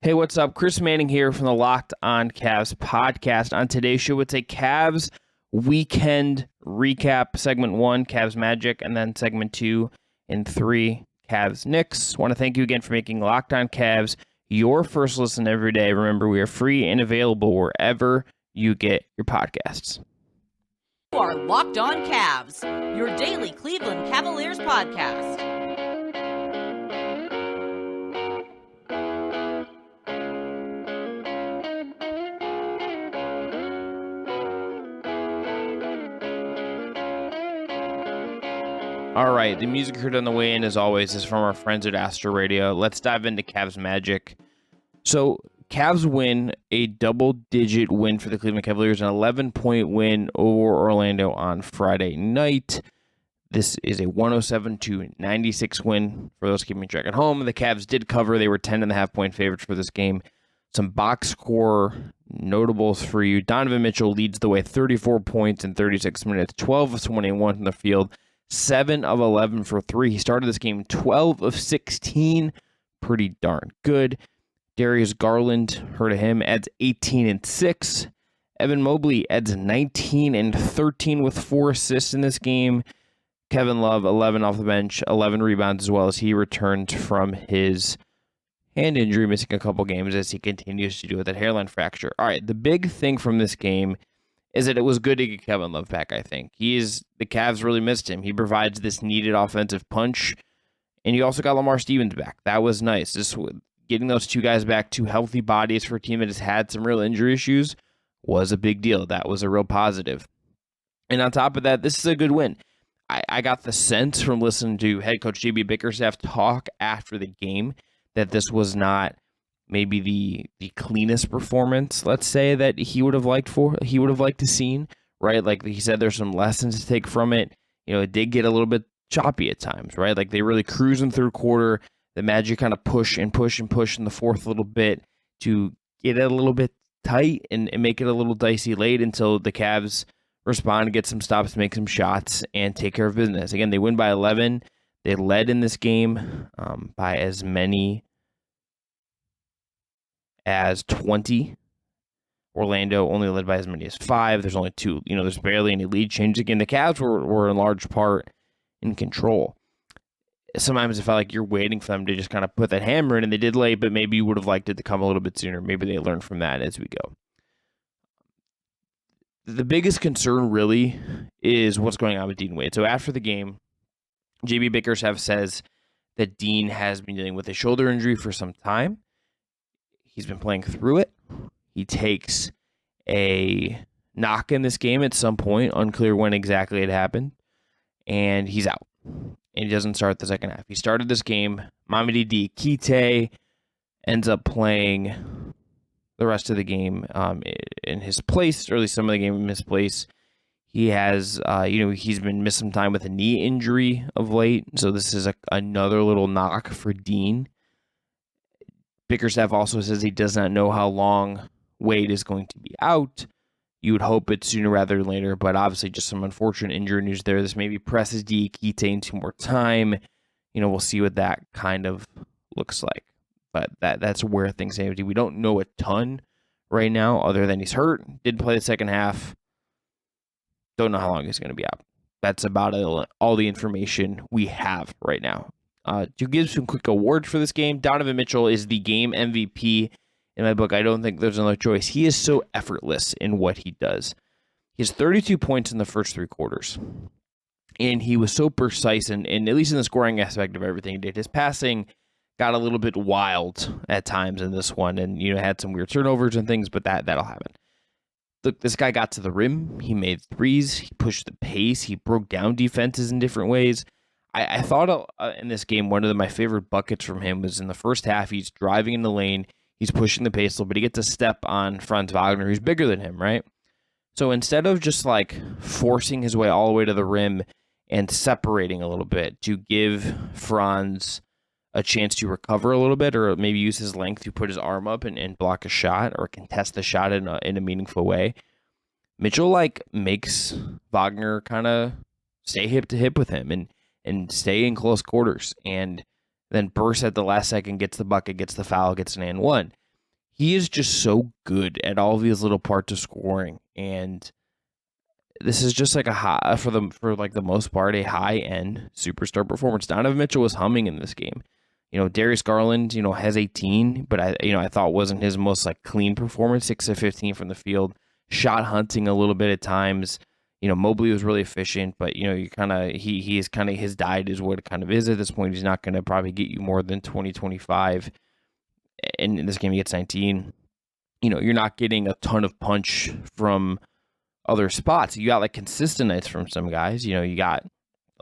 Hey, what's up? Chris Manning here from the Locked On Cavs podcast. On today's show, it's a Cavs weekend recap. Segment 1, Cavs Magic, and then segment 2 and 3, Cavs Knicks. I want to thank you again for making Locked On Cavs your first listen every day. Remember, we are free and available wherever you get your podcasts. You are Locked On Cavs, your daily Cleveland Cavaliers podcast. All right, the music heard on the way in, as always, is from our friends at Astro Radio. Let's dive into Cavs Magic. So, Cavs win a double-digit win for the Cleveland Cavaliers, an 11-point win over Orlando on Friday night. This is a 107-96 win for those keeping track at home. The Cavs did cover. They were 10.5-point favorites for this game. Some box score notables for you. Donovan Mitchell leads the way, 34 points in 36 minutes, 12 of 21 from the field. 7 of 11 for 3. He started this game 12 of 16. Pretty darn good. Darius Garland, heard of him, adds 18 and 6. Evan Mobley adds 19 and 13 with 4 assists in this game. Kevin Love, 11 off the bench, 11 rebounds as well as he returned from his hand injury, missing a couple games as he continues to deal with that hairline fracture. All right, the big thing from this game is that it was good to get Kevin Love back, I think. The Cavs really missed him. He provides this needed offensive punch, and you also got Lamar Stevens back. That was nice. Just getting those two guys back, two healthy bodies for a team that has had some real injury issues, was a big deal. That was a real positive. And on top of that, this is a good win. I got the sense from listening to head coach JB Bickerstaff talk after the game that this was not maybe the cleanest performance, let's say, that he would have liked to seen, right? Like he said, there's some lessons to take from it. You know, it did get a little bit choppy at times, right? Like they really cruise in third quarter. The Magic kind of push in the fourth a little bit to get it a little bit tight and make it a little dicey late until the Cavs respond, get some stops, make some shots, and take care of business. Again, they win by 11. They led in this game by as many as 20. Orlando only led by as many as 5. There's only 2. There's barely any lead changes. Again, the Cavs were in large part in control. Sometimes it felt like you're waiting for them to just kind of put that hammer in, and they did late, but maybe you would have liked it to come a little bit sooner. Maybe they learned from that as we go. The biggest concern really is what's going on with Dean Wade. So after the game, JB Bickerstaff says that Dean has been dealing with a shoulder injury for some time. He's been playing through it. He takes a knock in this game at some point, unclear when exactly it happened, and he's out. And he doesn't start the second half. He started this game. Mamadi Diakite ends up playing the rest of the game in his place, or at least some of the game in his place. He has, he's been missed some time with a knee injury of late, so this is another little knock for Dean. Bickerstaff also says he does not know how long Wade is going to be out. You would hope it's sooner rather than later, but obviously just some unfortunate injury news there. This maybe presses Diakite into more time. We'll see what that kind of looks like. But that's where things stand. We don't know a ton right now other than he's hurt. Did play the second half. Don't know how long he's going to be out. That's about all the information we have right now. To give some quick awards for this game, Donovan Mitchell is the game MVP in my book. I don't think there's another choice. He is so effortless in what he does. He has 32 points in the first 3 quarters. And he was so precise, and at least in the scoring aspect of everything he did. His passing got a little bit wild at times in this one, and had some weird turnovers and things, but that'll happen. Look, this guy got to the rim. He made threes. He pushed the pace. He broke down defenses in different ways. I thought in this game, one of my favorite buckets from him was in the first half. He's driving in the lane. He's pushing the pace a little bit. He gets a step on Franz Wagner, who's bigger than him, right? So instead of just like forcing his way all the way to the rim and separating a little bit to give Franz a chance to recover a little bit, or maybe use his length to put his arm up and block a shot or contest the shot in a meaningful way, Mitchell makes Wagner kind of stay hip to hip with him and stay in close quarters, and then bursts at the last second, gets the bucket, gets the foul, gets an and one. he is just so good at all of these little parts of scoring, and this is just like for the most part a high end superstar performance. Donovan Mitchell was humming in this game. Darius Garland, has 18, but I thought wasn't his most like clean performance. 6 of 15 from the field, shot hunting a little bit at times. Mobley was really efficient, but you kind of he is kind of, his diet is what it kind of is at this point. He's not going to probably get you more than 20, 25. And in this game, he gets 19. You're not getting a ton of punch from other spots. You got like consistent nights from some guys. You got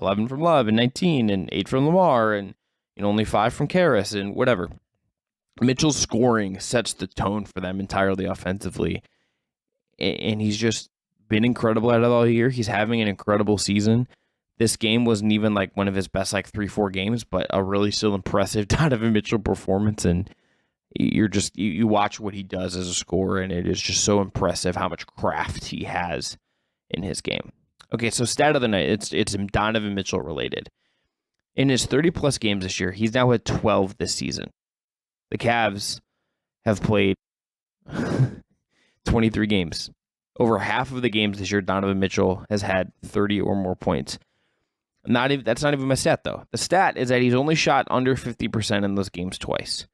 11 from Love and 19 and 8 from Lamar and only 5 from Karras and whatever. Mitchell's scoring sets the tone for them entirely offensively, and he's just been incredible at it all year. He's having an incredible season. This game wasn't even like one of his best like 3-4 games, but a really still impressive Donovan Mitchell performance. And you watch what he does as a scorer, and it is just so impressive how much craft he has in his game. Okay, so stat of the night, it's Donovan Mitchell related. In his 30-plus games this year, he's now had 12 this season. The Cavs have played 23 games. Over half of the games this year, Donovan Mitchell has had 30 or more points. That's not even my stat, though. The stat is that he's only shot under 50% in those games twice.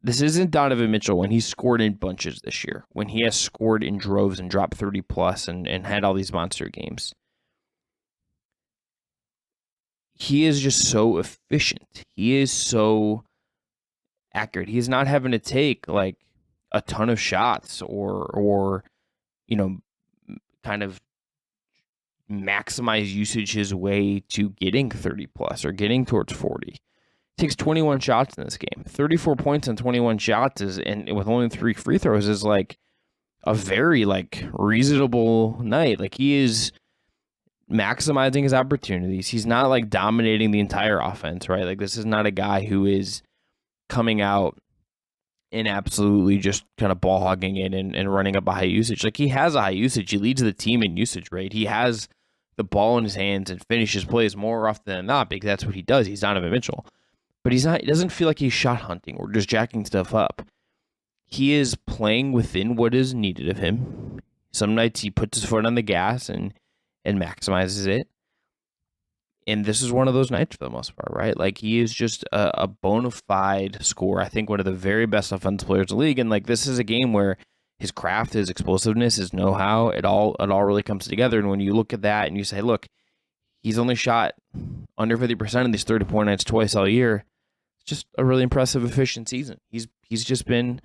This isn't Donovan Mitchell when he's scored in bunches this year, when he has scored in droves and dropped 30-plus and had all these monster games. He is just so efficient. He is so accurate. He's not having to take like a ton of shots or kind of maximize usage his way to getting 30 plus or getting towards 40. He takes 21 shots in this game. 34 points on 21 shots and with only 3 free throws is like a very like reasonable night. Like he is maximizing his opportunities. He's not like dominating the entire offense, right? Like this is not a guy who is coming out and absolutely just kind of ball hogging it and running up a high usage. Like he has a high usage. He leads the team in usage rate. He has the ball in his hands and finishes plays more often than not because that's what he does. He's Donovan Mitchell. But he's not. It doesn't feel like he's shot hunting or just jacking stuff up. He is playing within what is needed of him. Some nights he puts his foot on the gas and maximizes it. And this is one of those nights for the most part, right? Like he is just a bona fide scorer. I think one of the very best offensive players in the league. And like this is a game where his craft, his explosiveness, his know-how, it all really comes together. And when you look at that and you say, look, he's only shot under 50% in these 30-point nights twice all year. It's just a really impressive, efficient season. He's just been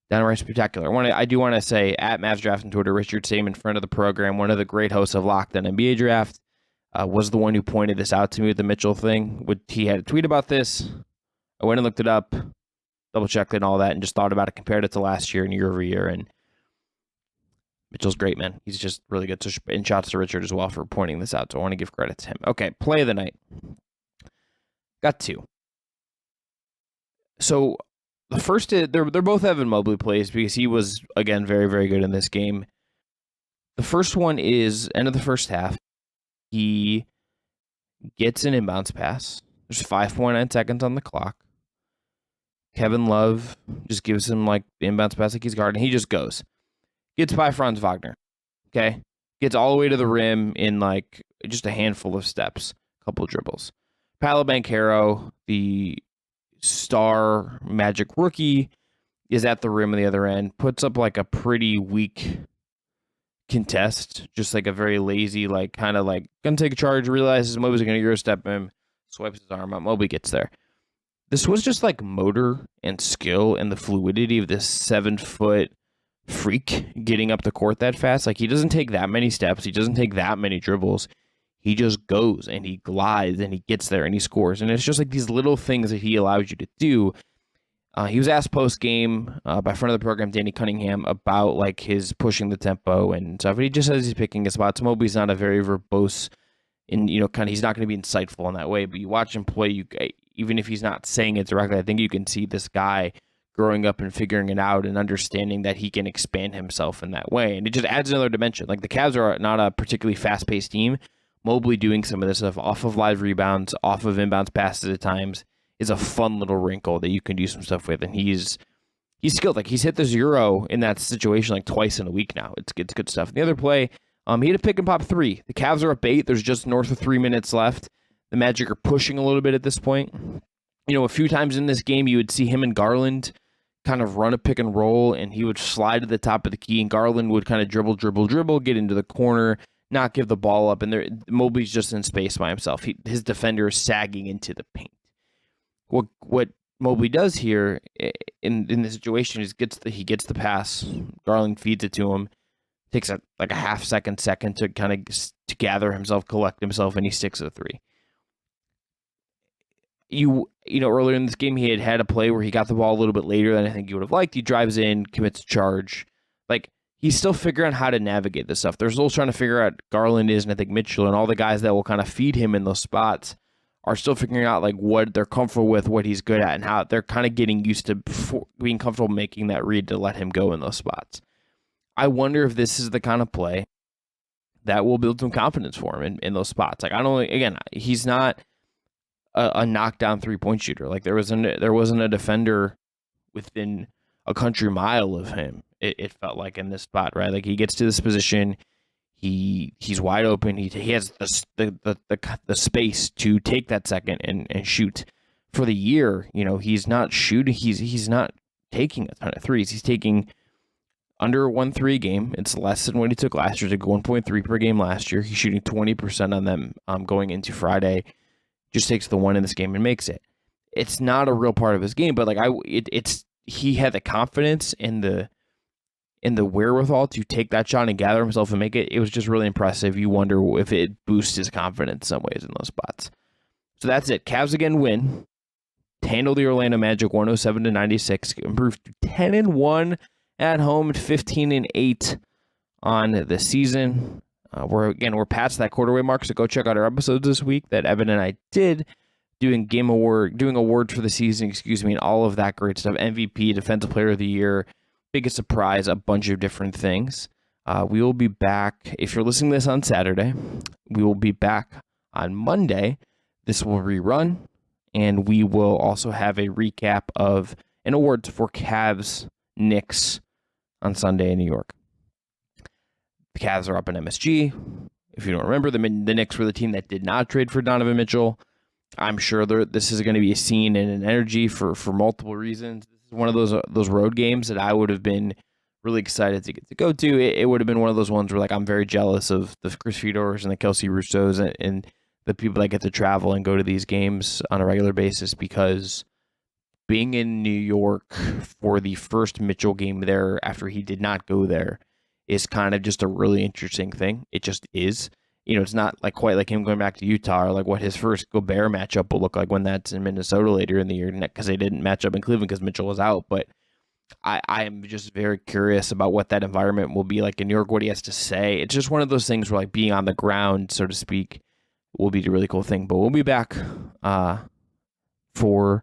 downright spectacular. I do want to say, at Mavs Draft on Twitter, Richard Saman, friend of the program, one of the great hosts of Locked On NBA Draft, was the one who pointed this out to me with the Mitchell thing. He had a tweet about this. I went and looked it up, double-checked it and all that, and just thought about it, compared it to last year and year over year. And Mitchell's great, man. He's just really good. So, and shouts to Richard as well for pointing this out. So I want to give credit to him. Okay, play of the night. Got 2. So the first, they're both Evan Mobley plays because he was, again, very, very good in this game. The first one is end of the first half. He gets an inbounds pass. There's 5.9 seconds on the clock. Kevin Love just gives him like the inbounds pass like he's guarding. He just goes. Gets by Franz Wagner. Okay? Gets all the way to the rim in like just a handful of steps. A couple of dribbles. Paolo Banchero, the star Magic rookie, is at the rim on the other end. Puts up like a pretty weak contest, just like a very lazy, like kind of like gonna take a charge, realizes Mobley's gonna Euro step him, swipes his arm out, Mobley gets there. This was just like motor and skill and the fluidity of this 7-foot freak getting up the court that fast. Like he doesn't take that many steps, he doesn't take that many dribbles. He just goes and he glides and he gets there and he scores. And it's just like these little things that he allows you to do. He was asked post-game by friend of the program, Danny Cunningham, about like his pushing the tempo and stuff. But he just says he's picking his spots. Mobley's not a very verbose, and kind of he's not going to be insightful in that way. But you watch him play, even if he's not saying it directly, I think you can see this guy growing up and figuring it out and understanding that he can expand himself in that way. And it just adds another dimension. Like the Cavs are not a particularly fast-paced team. Mobley doing some of this stuff off of live rebounds, off of inbounds passes at times, is a fun little wrinkle that you can do some stuff with. And he's he's skilled. Like, he's hit the 0 in that situation like twice in a week now. It's good stuff. The other play, he had a pick and pop 3. The Cavs are up 8. There's just north of 3 minutes left. The Magic are pushing a little bit at this point. A few times in this game, you would see him and Garland kind of run a pick and roll, and he would slide to the top of the key, and Garland would kind of dribble, get into the corner, not give the ball up, and Mobley's just in space by himself. His defender is sagging into the paint. What Mobley does here in this situation is he gets the pass, Garland feeds it to him, takes a half second to kind of to gather himself, collect himself, and he sticks a 3. Earlier in this game, he had a play where he got the ball a little bit later than I think you would have liked. He drives in, commits a charge. Like, he's still figuring out how to navigate this stuff. They're still trying to figure out Garland is, and I think Mitchell and all the guys that will kind of feed him in those spots are still figuring out like what they're comfortable with, what he's good at, and how they're kind of getting used to being comfortable making that read to let him go in those spots. I wonder if this is the kind of play that will build some confidence for him in those spots. Like, he's not a knockdown 3-point shooter. Like, there wasn't a defender within a country mile of him. It felt like in this spot, right? Like, he gets to this position, he's wide open. He has the space to take that second and shoot. For the year, he's not shooting. He's not taking a ton of threes. He's taking under 1-3 a game. It's less than what he took last year. He took 1.3 per game last year. He's shooting 20% on them going into Friday. Just takes the one in this game and makes it. It's not a real part of his game, but like he had the confidence and the wherewithal to take that shot and gather himself and make it. It was just really impressive. You wonder if it boosts his confidence in some ways in those spots. So that's it. Cavs again win. Handle the Orlando Magic 107-96. Improved to 10-1 at home, 15-8 on the season. We're past that quarterway mark, so go check out our episodes this week that Evan and I did, doing awards for the season, and all of that great stuff. MVP, Defensive Player of the Year, biggest surprise, a bunch of different things. We will be back, if you're listening to this on Saturday, we will be back on Monday. This will rerun, and we will also have a recap of an awards for Cavs Knicks on Sunday in New York. The Cavs are up in MSG. If you don't remember, the Knicks were the team that did not trade for Donovan Mitchell. I'm sure this is going to be a scene and an energy for multiple reasons. This is one of those road games that I would have been really excited to get to go to. It would have been one of those ones where like I'm very jealous of the Chris Fedors and the Kelsey Rousseaus and the people that get to travel and go to these games on a regular basis, because being in New York for the first Mitchell game there after he did not go there is kind of just a really interesting thing. It just is. It's not like quite like him going back to Utah or like what his first Gobert matchup will look like when that's in Minnesota later in the year, because they didn't match up in Cleveland because Mitchell was out. But I am just very curious about what that environment will be like in New York, what he has to say. It's just one of those things where like being on the ground, so to speak, will be a really cool thing. But we'll be back for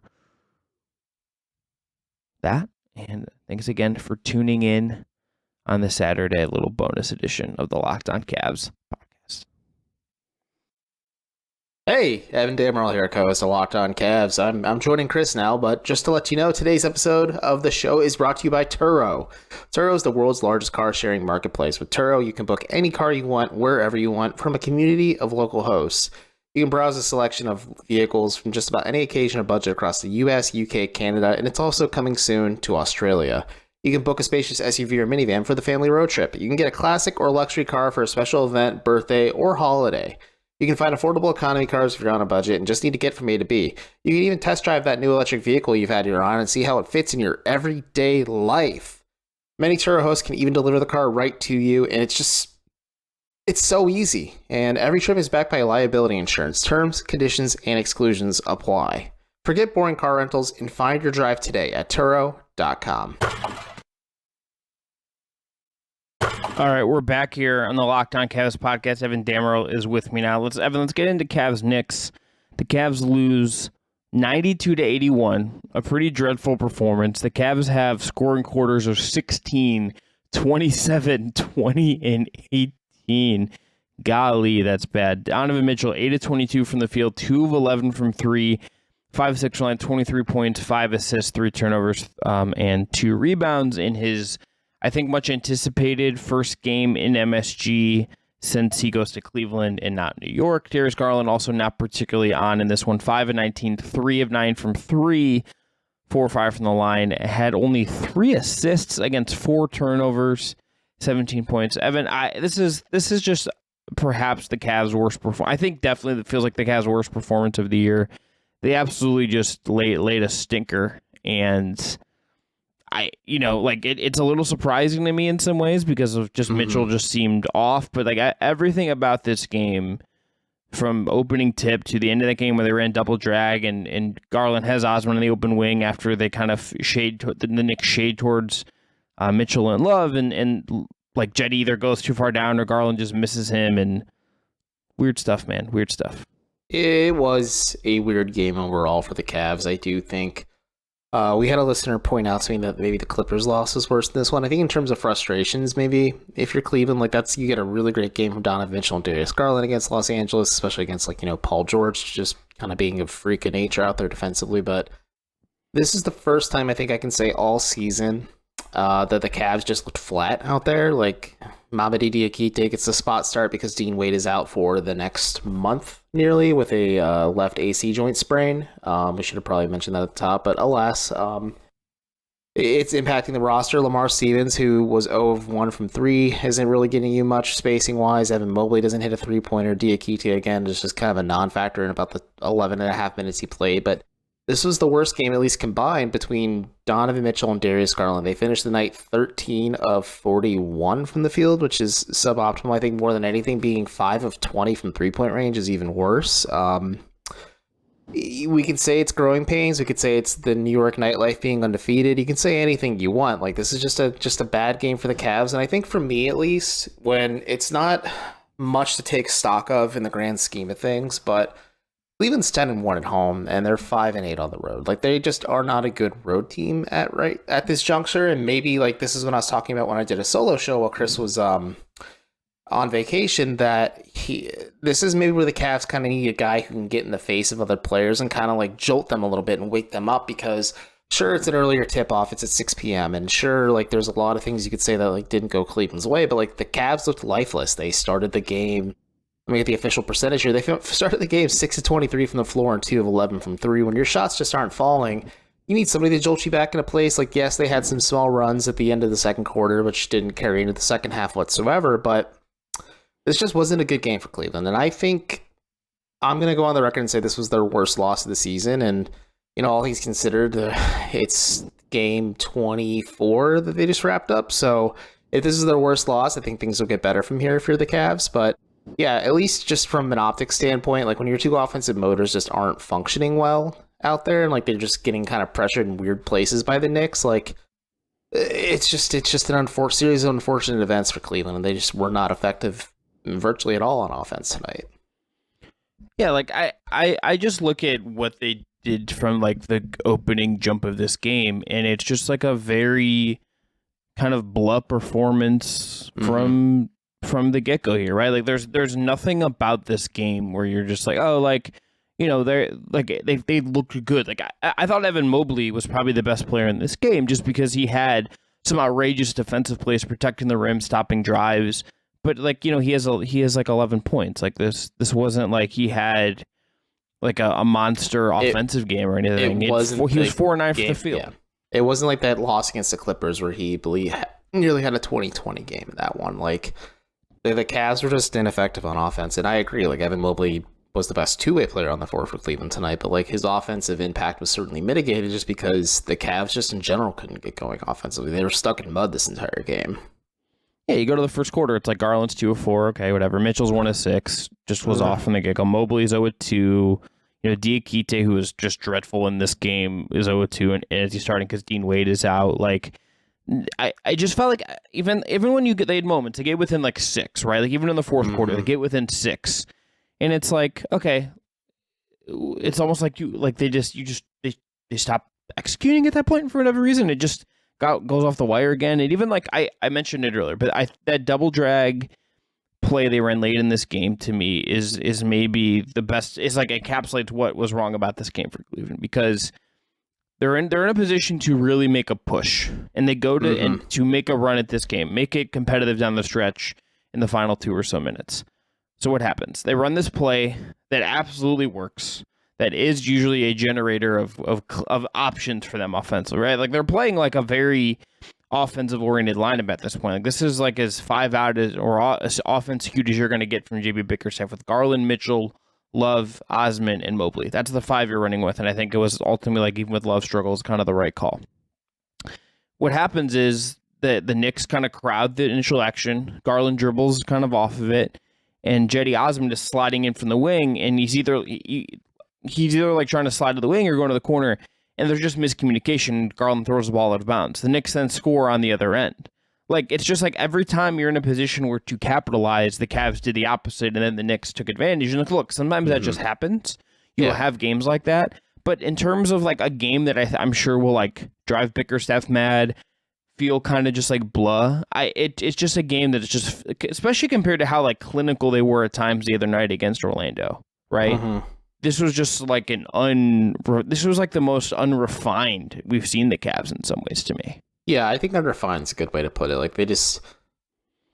that. And thanks again for tuning in on the Saturday, a little bonus edition of the Locked On Cavs podcast. Hey, Evan Dammarell here, co-host of Locked On Cavs. I'm joining Chris now, but just to let you know, today's episode of the show is brought to you by Turo. Turo is the world's largest car-sharing marketplace. With Turo, you can book any car you want, wherever you want, from a community of local hosts. You can browse a selection of vehicles from just about any occasion or budget across the US, UK, Canada, and it's also coming soon to Australia. You can book a spacious SUV or minivan for the family road trip. You can get a classic or luxury car for a special event, birthday, or holiday. You can find affordable economy cars if you're on a budget and just need to get from A to B. You can even test drive that new electric vehicle you've had your eye on and see how it fits in your everyday life. Many Turo hosts can even deliver the car right to you, and it's so easy. And every trip is backed by liability insurance. Terms, conditions, and exclusions apply. Forget boring car rentals and find your drive today at Turo.com. All right, we're back here on the Locked On Cavs podcast. Evan Dammarell is with me now. Let's get into Cavs Knicks. The Cavs lose 92-81, a pretty dreadful performance. The Cavs have scoring quarters of 16, 27, 20, and 18. Golly, that's bad. Donovan Mitchell, 8 of 22 from the field, 2 of 11 from 3, 5-6 line, 23 points, 5 assists, 3 turnovers, and 2 rebounds in his, I think, much anticipated first game in MSG since he goes to Cleveland and not New York. Darius Garland also not particularly on in this one. 5 of 19, 3 of 9 from 3, 4 or 5 from the line. Had only 3 assists against 4 turnovers, 17 points. Evan, this is just perhaps the Cavs' worst performance. I think definitely it feels like the Cavs' worst performance of the year. They absolutely just laid a stinker, and it's a little surprising to me in some ways because of just Mitchell just seemed off, but like everything about this game, from opening tip to the end of the game where they ran double drag and Garland has Osman in the open wing after they kind of the Knicks shade towards Mitchell and Love, and like Jet either goes too far down or Garland just misses him, and weird stuff, man. Weird stuff. It was a weird game overall for the Cavs. I do think we had a listener point out to me that maybe the Clippers loss was worse than this one. I think in terms of frustrations, maybe if you're Cleveland, like you get a really great game from Donovan Mitchell and Darius Garland against Los Angeles, especially against Paul George, just kind of being a freak of nature out there defensively. But this is the first time I think I can say all season that the Cavs just looked flat out there. Like Mamadi Diakite gets the spot start because Dean Wade is out for the next month nearly with a left AC joint sprain. We should have probably mentioned that at the top, but alas, it's impacting the roster. Lamar Stevens, who was 0 of 1 from 3, isn't really getting you much spacing wise. Evan Mobley doesn't hit a 3-pointer. Diakite, again, is just kind of a non-factor in about the 11 and a half minutes he played, but this was the worst game, at least combined, between Donovan Mitchell and Darius Garland. They finished the night 13 of 41 from the field, which is suboptimal. I think more than anything, being 5 of 20 from three-point range is even worse. We could say it's growing pains. We could say it's the New York nightlife being undefeated. You can say anything you want. Like, this is just a bad game for the Cavs. And I think for me, at least, when it's not much to take stock of in the grand scheme of things, but Cleveland's 10-1 at home, and they're 5-8 on the road. Like, they just are not a good road team at this juncture. And maybe this is what I was talking about when I did a solo show while Chris was on vacation. This is maybe where the Cavs kind of need a guy who can get in the face of other players and kind of jolt them a little bit and wake them up. Because sure, it's an earlier tip off. It's at 6 p.m. and sure, there's a lot of things you could say that didn't go Cleveland's way. But the Cavs looked lifeless. They started the game. Let me get the official percentage here. They started the game 6 of 23 from the floor and 2 of 11 from 3. When your shots just aren't falling, you need somebody to jolt you back into place. Yes, they had some small runs at the end of the second quarter, which didn't carry into the second half whatsoever, but this just wasn't a good game for Cleveland. And I think I'm going to go on the record and say this was their worst loss of the season. And, all things considered, it's game 24 that they just wrapped up. So if this is their worst loss, I think things will get better from here if you're the Cavs. But yeah, at least just from an optics standpoint, when your two offensive motors just aren't functioning well out there and they're just getting kind of pressured in weird places by the Knicks, it's just an series of unfortunate events for Cleveland, and they just were not effective virtually at all on offense tonight. Yeah, I just look at what they did from the opening jump of this game, and it's just a very kind of blah performance from the get-go here, right? There's nothing about this game where you're just they looked good. I thought Evan Mobley was probably the best player in this game just because he had some outrageous defensive plays protecting the rim, stopping drives. But he has 11 points. This wasn't he had a monster offensive game or anything. He was 4-9 for the field. Yeah. It wasn't that loss against the Clippers where he nearly had a 20-20 game in that one. The Cavs were just ineffective on offense, and I agree. Evan Mobley was the best two-way player on the floor for Cleveland tonight, but his offensive impact was certainly mitigated just because the Cavs just in general couldn't get going offensively. They were stuck in mud this entire game. Yeah, you go to the first quarter, it's Garland's 2 of 4, okay, whatever. Mitchell's 1 of 6, just was off from the get-go. Mobley's 0 of 2. Diakite, who was just dreadful in this game, is 0 of 2, and as he's starting because Dean Wade is out. I just felt even when they had moments, they get within 6, right? Even in the fourth quarter, they get within 6, and it's okay. It's almost they stop executing at that point for whatever reason. It just goes off the wire again. And even I mentioned it earlier, but that double drag play they ran late in this game to me is maybe the best. It's like encapsulates what was wrong about this game for Cleveland, because they're in a position to really make a push, and they go to and to make a run at this game, make it competitive down the stretch in the final 2 or so minutes. So what happens? They run this play that absolutely works. That is usually a generator of options for them offensively, right? Like they're playing like a very offensive oriented lineup at this point. Like this is like as 5 out as offense skewed as you're going to get from JB Bickerstaff with Garland, Mitchell, Love, Osman, and Mobley. That's the 5 you're running with, and I think it was ultimately, like, even with Love struggles, kind of the right call. What happens is that the Knicks kind of crowd the initial action. Garland dribbles kind of off of it, and Cedi Osman is sliding in from the wing, and he's either like trying to slide to the wing or going to the corner, and there's just miscommunication. Garland throws the ball out of bounds. The Knicks then score on the other end. Like, it's just like every time you're in a position where to capitalize, the Cavs did the opposite, and then the Knicks took advantage. And look, sometimes that just happens. You'll have games like that. But in terms of like a game that I'm sure will like drive Bickerstaff mad, feel kind of just like blah. It's just a game that is just, especially compared to how like clinical they were at times the other night against Orlando, right? This was just like this was like the most unrefined we've seen the Cavs in some ways to me. Yeah, I think unrefined is a good way to put it. Like, they just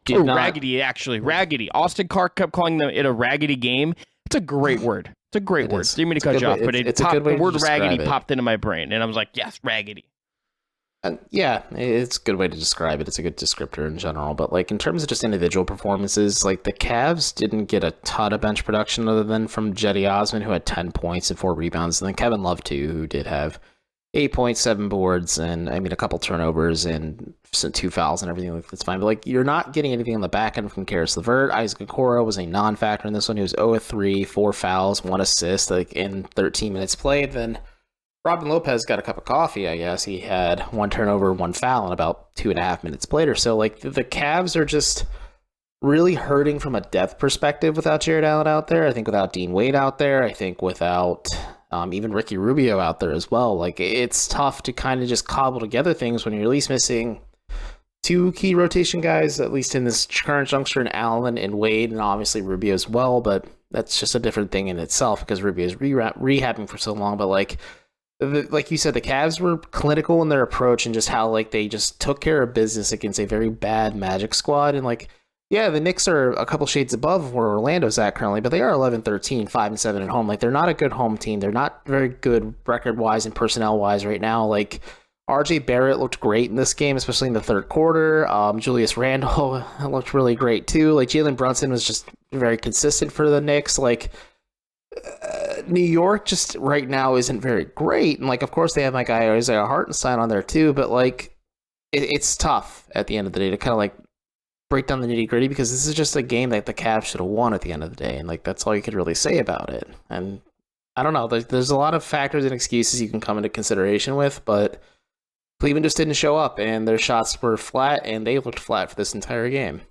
raggedy, actually. Raggedy. Austin Carr kept calling it a raggedy game. It's a great word. It's a great word. Didn't mean to cut you off, but the word raggedy popped into my brain, and I was like, yes, raggedy. Yeah, it's a good way to describe it. It's a good descriptor in general. But, like, in terms of just individual performances, like, the Cavs didn't get a ton of bench production other than from Cedi Osman, who had 10 points and 4 rebounds, and then Kevin Love, too, who did have 8 points, 7 boards, and I mean a couple turnovers and 2 fouls and everything. Like, that's fine. But like, you're not getting anything on the back end from Karis LeVert. Isaac Okoro was a non-factor in this one. He was 0-3, 4 fouls, 1 assist, like in 13 minutes played. Then Robin Lopez got a cup of coffee, I guess. He had 1 turnover, 1 foul in about 2.5 minutes played or so. Like, the Cavs are just really hurting from a depth perspective without Jared Allen out there. I think without Dean Wade out there. I think without even Ricky Rubio out there as well. Like, it's tough to kind of just cobble together things when you're at least missing 2 key rotation guys, at least in this current juncture, in Allen and Wade, and obviously Rubio as well. But that's just a different thing in itself because Rubio is rehabbing for so long. But like you said, the Cavs were clinical in their approach and just how like they just took care of business against a very bad Magic squad. And like, yeah, the Knicks are a couple shades above where Orlando's at currently, but they are 11-13, 5-7 at home. Like, they're not a good home team. They're not very good record-wise and personnel-wise right now. Like, RJ Barrett looked great in this game, especially in the third quarter. Julius Randle looked really great, too. Like, Jalen Brunson was just very consistent for the Knicks. Like, New York just right now isn't very great. And, like, of course, they have my guy Isaiah Hartenstein on there, too. But, like, it's tough at the end of the day to kind of, like, break down the nitty gritty, because this is just a game that the Cavs should have won at the end of the day, and like that's all you could really say about it. And I don't know, there's a lot of factors and excuses you can come into consideration with, but Cleveland just didn't show up, and their shots were flat, and they looked flat for this entire game.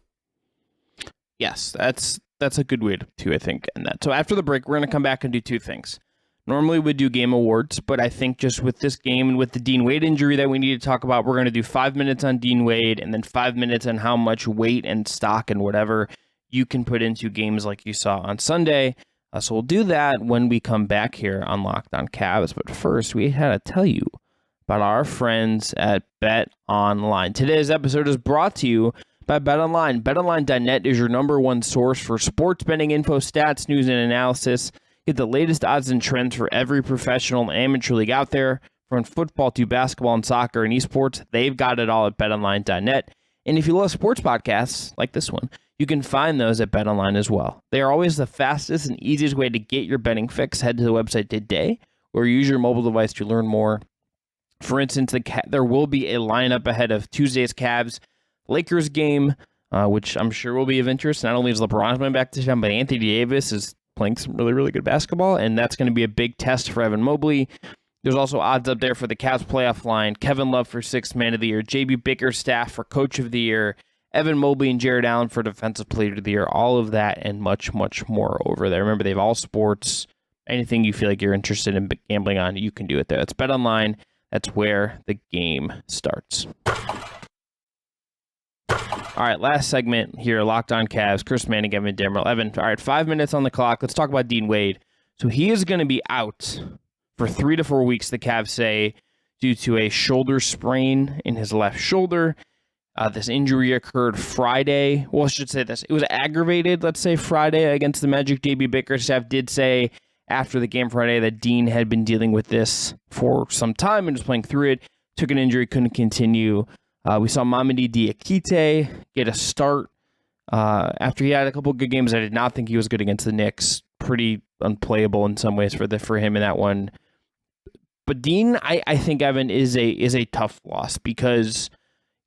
Yes, that's a good way to I think end that. So after the break, we're going to come back and do 2 things. Normally we do game awards, but I think just with this game and with the Dean Wade injury that we need to talk about, we're going to do 5 minutes on Dean Wade and then 5 minutes on how much weight and stock and whatever you can put into games like you saw on Sunday. So we'll do that when we come back here on Locked On Cavs. But first, we had to tell you about our friends at BetOnline. Today's episode is brought to you by BetOnline. BetOnline.net is your #1 source for sports betting info, stats, news, and analysis. Get the latest odds and trends for every professional and amateur league out there. From football to basketball and soccer and esports, they've got it all at betonline.net. And if you love sports podcasts like this one, you can find those at BetOnline as well. They are always the fastest and easiest way to get your betting fix. Head to the website today or use your mobile device to learn more. For instance, there will be a lineup ahead of Tuesday's Cavs-Lakers game, which I'm sure will be of interest. Not only is LeBron coming back to town, but Anthony Davis is playing some really, really good basketball, and that's going to be a big test for Evan Mobley. There's also odds up there for the Cavs playoff line, Kevin Love for 6th Man of the Year, JB Bickerstaff for Coach of the Year, Evan Mobley and Jared Allen for Defensive Player of the Year, all of that and much, much more over there. Remember, they have all sports. Anything you feel like you're interested in gambling on, you can do it there. That's BetOnline. That's where the game starts. All right, last segment here, Locked On Cavs, Chris Manning, Evan Dammarell. Evan, all right, 5 minutes on the clock. Let's talk about Dean Wade. So he is going to be out for 3 to 4 weeks, the Cavs say, due to a shoulder sprain in his left shoulder. This injury occurred Friday. Well, I should say this. It was aggravated, let's say, Friday against the Magic. JB Bickerstaff did say after the game Friday that Dean had been dealing with this for some time and was playing through it. Took an injury, couldn't continue. We saw Monay Diakite get a start after he had a couple of good games. I did not think he was good against the Knicks. Pretty unplayable in some ways for him in that one. But Dean, I think, Evan, is a tough loss because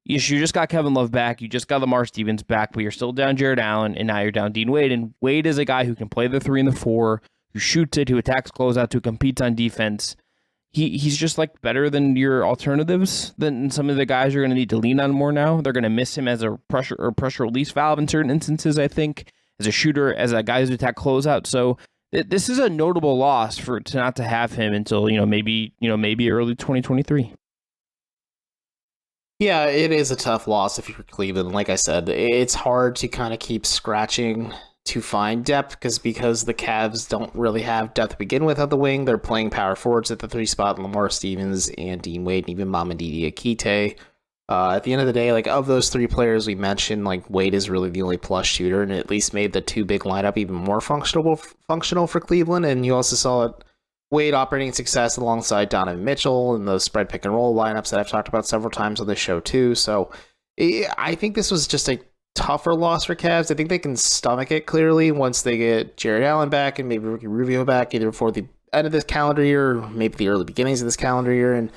you just got Kevin Love back, you just got Lamar Stevens back, but you're still down Jared Allen, and now you're down Dean Wade. And Wade is a guy who can play the 3 and the 4, who shoots it, who attacks closeouts, who competes on defense. He's just like better than your alternatives, than some of the guys you're going to need to lean on more now. They're going to miss him as a pressure release valve in certain instances, I think, as a shooter, as a guy who's attack closeout. So this is a notable loss to not to have him until maybe early 2023. Yeah, it is a tough loss if you're Cleveland. Like I said, it's hard to kind of keep scratching to find depth because the Cavs don't really have depth to begin with at the wing. They're playing power forwards at the 3 spot, Lamar Stevens and Dean Wade, and even Monay Diakite. At the end of the day, like of those 3 players we mentioned, like Wade is really the only plus shooter, and it at least made the 2 big lineup even more functional for Cleveland. And you also saw Wade operating success alongside Donovan Mitchell and those spread pick and roll lineups that I've talked about several times on this show too. So I think this was just a tougher loss for Cavs. I think they can stomach it clearly once they get Jared Allen back and maybe Ricky Rubio back either before the end of this calendar year or maybe the early beginnings of this calendar year. And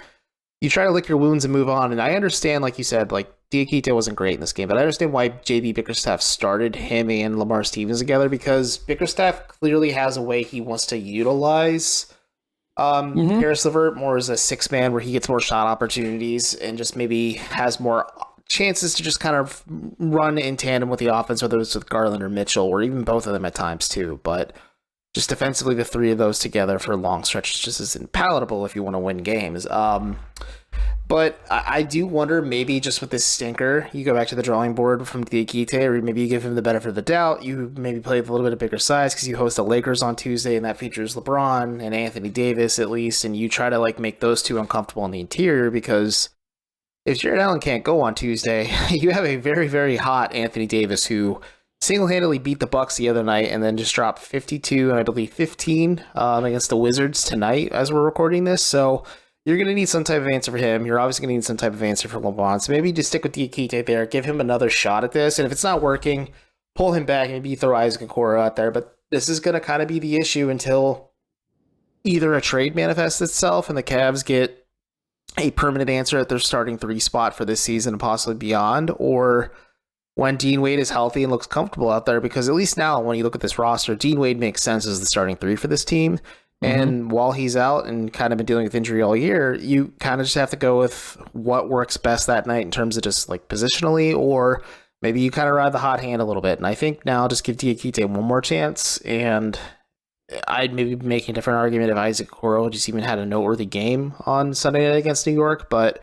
you try to lick your wounds and move on. And I understand, like you said, like Diakite wasn't great in this game, but I understand why JB Bickerstaff started him and Lamar Stevens together because Bickerstaff clearly has a way he wants to utilize Karis LeVert more as a 6-man where he gets more shot opportunities and just maybe has more chances to just kind of run in tandem with the offense, whether it's with Garland or Mitchell or even both of them at times too. But just defensively, the 3 of those together for long stretches just isn't palatable if you want to win games. But I do wonder, maybe just with this stinker, you go back to the drawing board from Diakite, or maybe you give him the benefit of the doubt. You maybe play with a little bit of bigger size because you host the Lakers on Tuesday, and that features LeBron and Anthony Davis at least, and you try to like make those 2 uncomfortable in the interior because if Jared Allen can't go on Tuesday, you have a very, very hot Anthony Davis who single-handedly beat the Bucks the other night and then just dropped 52 and I believe 15 against the Wizards tonight as we're recording this. So you're going to need some type of answer for him. You're obviously going to need some type of answer for LeBron. So maybe just stick with Diakite there, give him another shot at this. And if it's not working, pull him back. Maybe you throw Isaac Okoro out there. But this is going to kind of be the issue until either a trade manifests itself and the Cavs get a permanent answer at their starting 3 spot for this season and possibly beyond, or when Dean Wade is healthy and looks comfortable out there, because at least now when you look at this roster, Dean Wade makes sense as the starting 3 for this team. And while he's out and kind of been dealing with injury all year, you kind of just have to go with what works best that night in terms of just like positionally, or maybe you kind of ride the hot hand a little bit. And I think now just give Diakite one more chance, and I'd maybe be making a different argument if Isaac Okoro just even had a noteworthy game on Sunday night against New York, but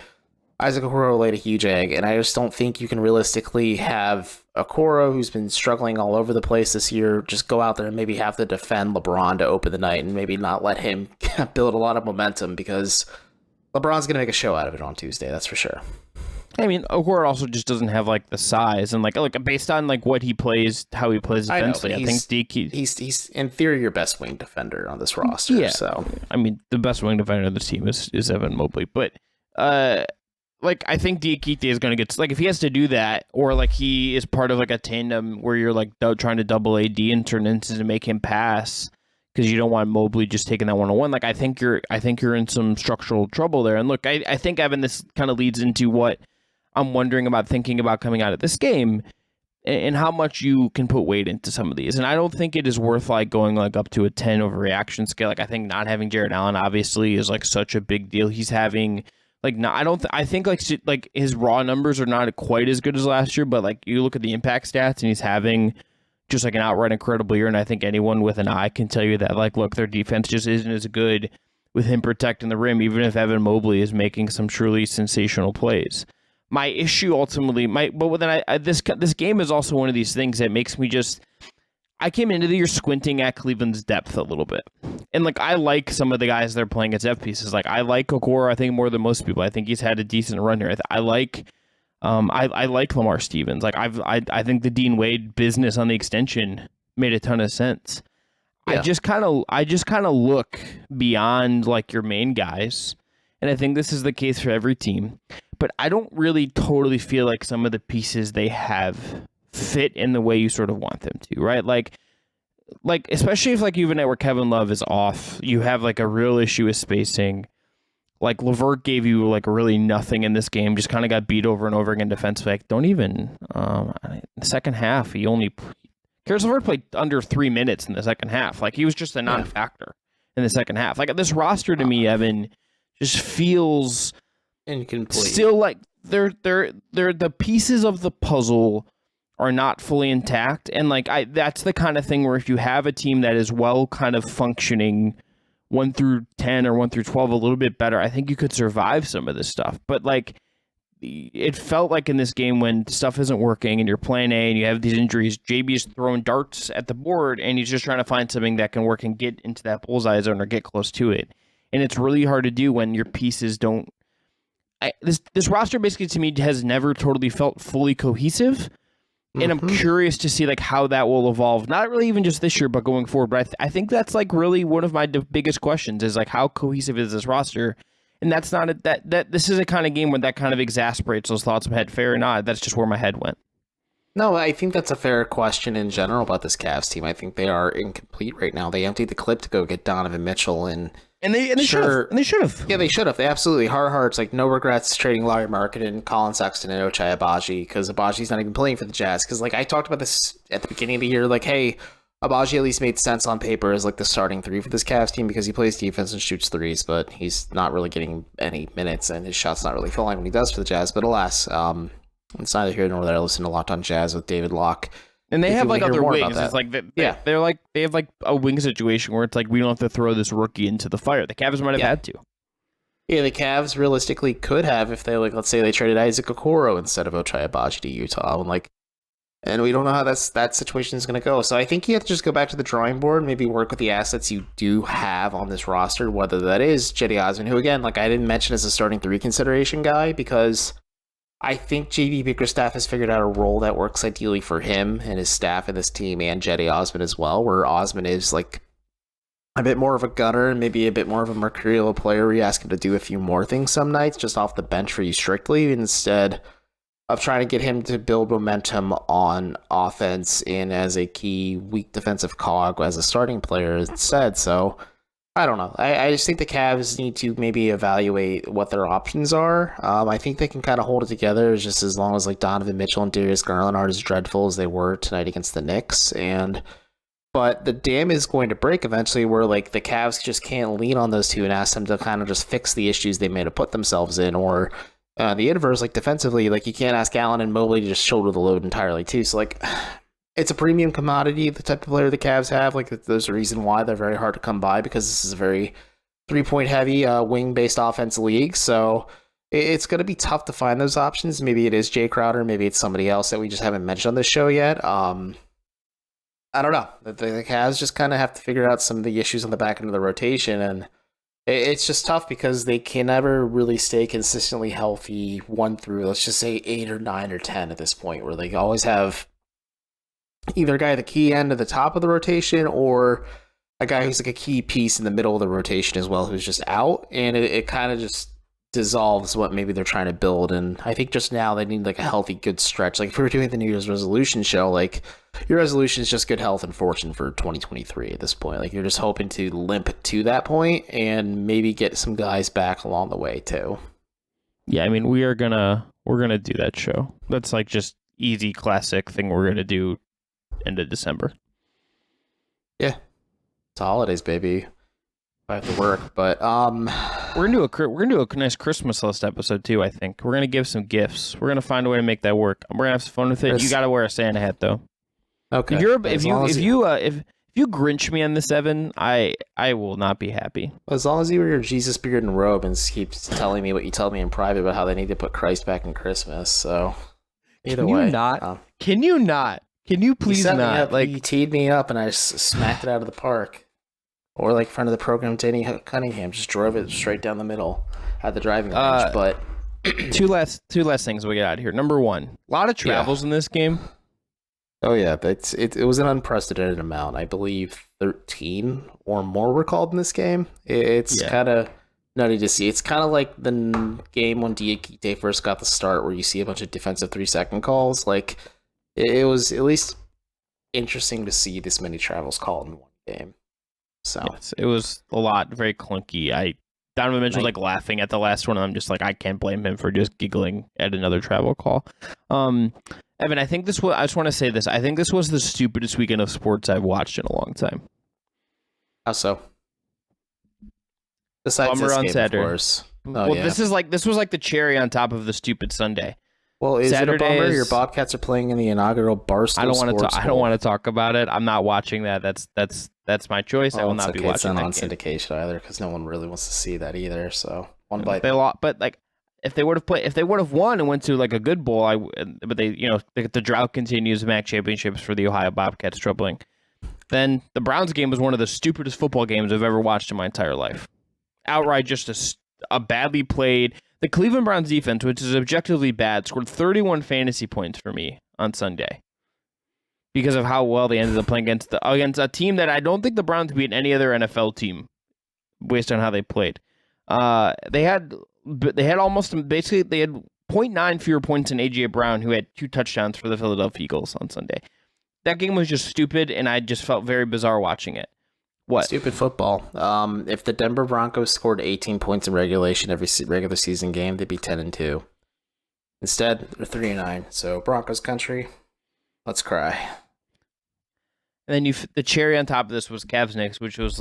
Isaac Okoro laid a huge egg, and I just don't think you can realistically have Okoro, who's been struggling all over the place this year, just go out there and maybe have to defend LeBron to open the night and maybe not let him build a lot of momentum because LeBron's going to make a show out of it on Tuesday, that's for sure. I mean, Okoro also just doesn't have like the size and like based on like what he plays, how he plays defensively. I think he's in theory your best wing defender on this roster. Yeah, so I mean, the best wing defender of this team is Evan Mobley, but like I think Diakite is going to get like if he has to do that, or like he is part of like a tandem where you're like trying to double AD in certain instances to make him pass because you don't want Mobley just taking that 1-on-1. Like I think you're in some structural trouble there. And look, I think Evan, this kind of leads into what I'm wondering about thinking about coming out of this game and how much you can put weight into some of these. And I don't think it is worth like going like up to a 10 overreaction scale. Like I think not having Jared Allen obviously is like such a big deal. He's having like no, I think like his raw numbers are not quite as good as last year, but like you look at the impact stats and he's having just like an outright incredible year. And I think anyone with an eye can tell you that like, look, their defense just isn't as good with him protecting the rim, even if Evan Mobley is making some truly sensational plays. my issue ultimately, but then this game is also one of these things that makes me just. I came into the year squinting at Cleveland's depth a little bit. And, like, I like some of the guys they're playing as depth pieces. Like, I like Okoro, I think, more than most people. I think he's had a decent run here. I like Lamar Stevens. Like, I think the Dean Wade business on the extension made a ton of sense. Yeah. I just kind of look beyond, like, your main guys. And I think this is the case for every team. But I don't really totally feel like some of the pieces they have fit in the way you sort of want them to, right? Like especially if like even at where Kevin Love is off, you have like a real issue with spacing. Like LeVert gave you like really nothing in this game, just kind of got beat over and over again defensively. Like don't even the second half Caris LeVert played under 3 minutes in the second half. Like he was just a non-factor in the second half. Like this roster to me, Evan, just feels incomplete. Still like they're the pieces of the puzzle are not fully intact. And like that's the kind of thing where if you have a team that is well kind of functioning 1 through 10 or 1 through 12 a little bit better, I think you could survive some of this stuff. But like it felt like in this game when stuff isn't working and you're playing A and you have these injuries, JB is throwing darts at the board and he's just trying to find something that can work and get into that bullseye zone or get close to it. And it's really hard to do when your pieces don't. This roster basically to me has never totally felt fully cohesive. And I'm curious to see like how that will evolve. Not really even just this year, but going forward. But I think that's like really one of my biggest questions is like how cohesive is this roster? And that's not that this is a kind of game where that kind of exasperates those thoughts of head fair or not. That's just where my head went. No, I think that's a fair question in general about this Cavs team. I think they are incomplete right now. They emptied the clip to go get Donovan Mitchell and they should have. Yeah, they should have. They absolutely hearts. Like no regrets trading Larry Markkanen, Colin Sexton, and Ochai Agbaji because Abaji's not even playing for the Jazz. Because like I talked about this at the beginning of the year, like hey, Agbaji at least made sense on paper as like the starting 3 for this Cavs team because he plays defense and shoots threes, but he's not really getting any minutes and his shot's not really falling when he does for the Jazz. But alas, it's neither here nor there. I listen to Locked On Jazz with David Locke. And they have like other wings. It's like they're like they have like a wing situation where it's like we don't have to throw this rookie into the fire. The Cavs might have had to. Yeah, the Cavs realistically could have if they like let's say they traded Isaac Okoro instead of Ochai Agbaji to Utah. And we don't know how that situation is going to go. So I think you have to just go back to the drawing board, maybe work with the assets you do have on this roster, whether that is Cedi Osman, who again, like I didn't mention as a starting 3 consideration guy because I think JB Bickerstaff has figured out a role that works ideally for him and his staff and this team and Cedi Osman as well, where Osman is like a bit more of a gunner and maybe a bit more of a mercurial player where you ask him to do a few more things some nights just off the bench for you strictly instead of trying to get him to build momentum on offense and as a key weak defensive cog as a starting player instead. So I don't know. I just think the Cavs need to maybe evaluate what their options are. I think they can kind of hold it together just as long as like Donovan Mitchell and Darius Garland aren't as dreadful as they were tonight against the Knicks. But the dam is going to break eventually where like the Cavs just can't lean on those two and ask them to kind of just fix the issues they may have put themselves in or the inverse, like defensively, like you can't ask Allen and Mobley to just shoulder the load entirely too. So like it's a premium commodity, the type of player the Cavs have. Like there's a reason why they're very hard to come by because this is a very 3-point heavy wing-based offense league. So it's going to be tough to find those options. Maybe it is Jay Crowder. Maybe it's somebody else that we just haven't mentioned on this show yet. I don't know. The Cavs just kind of have to figure out some of the issues on the back end of the rotation. And it's just tough because they can never really stay consistently healthy 1 through, let's just say 8 or 9 or 10 at this point, where they always have either a guy at the key end at the top of the rotation or a guy who's like a key piece in the middle of the rotation as well who's just out, and it kind of just dissolves what maybe they're trying to build. And I think just now they need like a healthy good stretch. Like if we were doing the New Year's resolution show, like your resolution is just good health and fortune for 2023 at this point. Like you're just hoping to limp to that point and maybe get some guys back along the way too. Yeah, I mean we're gonna do that show. That's like just easy classic thing we're gonna do end of December. Yeah, it's holidays, baby. I have to work, but we're gonna do a nice Christmas list episode too. I think we're gonna give some gifts. We're gonna find a way to make that work. We're gonna have some fun with it. You gotta wear a Santa hat though. Okay. If If you Grinch me on this, Evan, I will not be happy. As long as you wear your Jesus beard and robe and keeps telling me what you tell me in private about how they need to put Christ back in Christmas. So either way. Can you not? Can you please not? Like, you teed me up and I just smacked it out of the park. Or like front of the program, Danny Cunningham just drove it straight down the middle at the driving range. But two last things we get out of here. Number one, a lot of travels in this game. Oh yeah, it was an unprecedented amount. I believe 13 or more were called in this game. It's kind of nutty to see. It's kind of like the game when Diakite first got the start, where you see a bunch of defensive 3-second calls. Like, it was at least interesting to see this many travels called in one game. So yes, it was a lot, very clunky. Donovan Mitchell was like laughing at the last one. I'm just like, I can't blame him for just giggling at another travel call. Evan, I just want to say this. I think this was the stupidest weekend of sports I've watched in a long time. How so? Besides this game, Saturday. Of course. This was like the cherry on top of the stupid Sunday. Well, is it a bummer? Your Bobcats are playing in the inaugural Barstool I don't want to talk about it. I'm not watching that. That's my choice. I will not be watching. It's not on syndication either, because no one really wants to see that either. So one bite. They lost, but like, if they would have won and went to like a good bowl, but they, the drought continues. MAC championships for the Ohio Bobcats troubling. Then the Browns game was one of the stupidest football games I've ever watched in my entire life. Outright, just a badly played. The Cleveland Browns defense, which is objectively bad, scored 31 fantasy points for me on Sunday because of how well they ended up playing against a team that I don't think the Browns beat any other NFL team based on how they played. They had almost basically they had 0.9 fewer points than A.J. Brown, who had 2 touchdowns for the Philadelphia Eagles on Sunday. That game was just stupid, and I just felt very bizarre watching it. What? Stupid football. If the Denver Broncos scored 18 points in regulation every regular season game, they'd be 10-2. Instead, they're 3-9. So Broncos country, let's cry. And then the cherry on top of this was Cavs Knicks, which was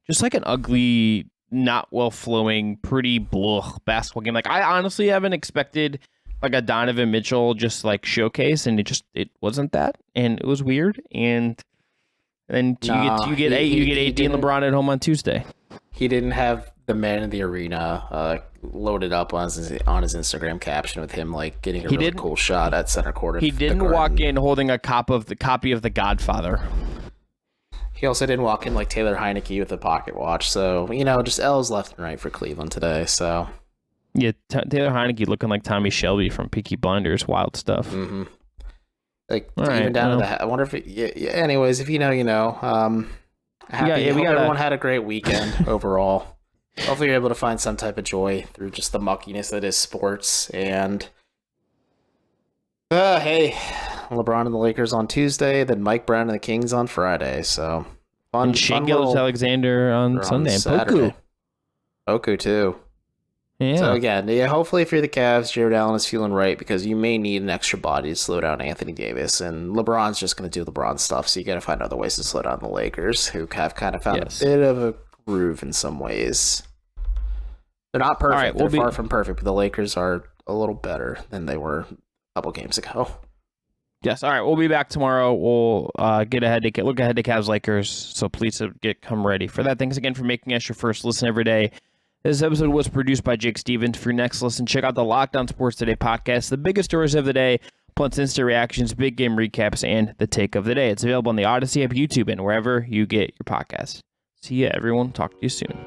just like an ugly, not well flowing, pretty basketball game. Like, I honestly haven't expected like a Donovan Mitchell just like showcase, and it wasn't that, and it was weird. And then you get AD and LeBron at home on Tuesday. He didn't have the man in the arena loaded up on his Instagram caption with him like getting a really cool shot at center court. He didn't walk in holding a copy of The Godfather. He also didn't walk in like Taylor Heineke with a pocket watch. So, just L's left and right for Cleveland today. So yeah, Taylor Heineke looking like Tommy Shelby from Peaky Blinders. Wild stuff. Mm-hmm. Like, even down to that. I wonder if anyways, if you know, you know. Everyone had a great weekend overall. Hopefully you're able to find some type of joy through just the muckiness that is sports. And hey, LeBron and the Lakers on Tuesday, then Mike Brown and the Kings on Friday. So fun. And Shai Gilgeous-Alexander on Sunday. And Saturday. Poku too. Yeah. So again, hopefully if you're the Cavs, Jared Allen is feeling right, because you may need an extra body to slow down Anthony Davis, and LeBron's just going to do LeBron stuff, so you got to find other ways to slow down the Lakers, who have kind of found a bit of a groove in some ways. They're not perfect. They're far from perfect, but the Lakers are a little better than they were a couple games ago. Yes. All right. We'll be back tomorrow. We'll look ahead to Cavs Lakers. So please come ready for that. Thanks again for making us your first listen every day. This episode was produced by Jake Stevens. For your next listen, check out the Locked On Sports Today podcast, the biggest stories of the day, plus instant reactions, big game recaps, and the take of the day. It's available on the Odyssey app, YouTube, and wherever you get your podcasts. See ya, everyone. Talk to you soon.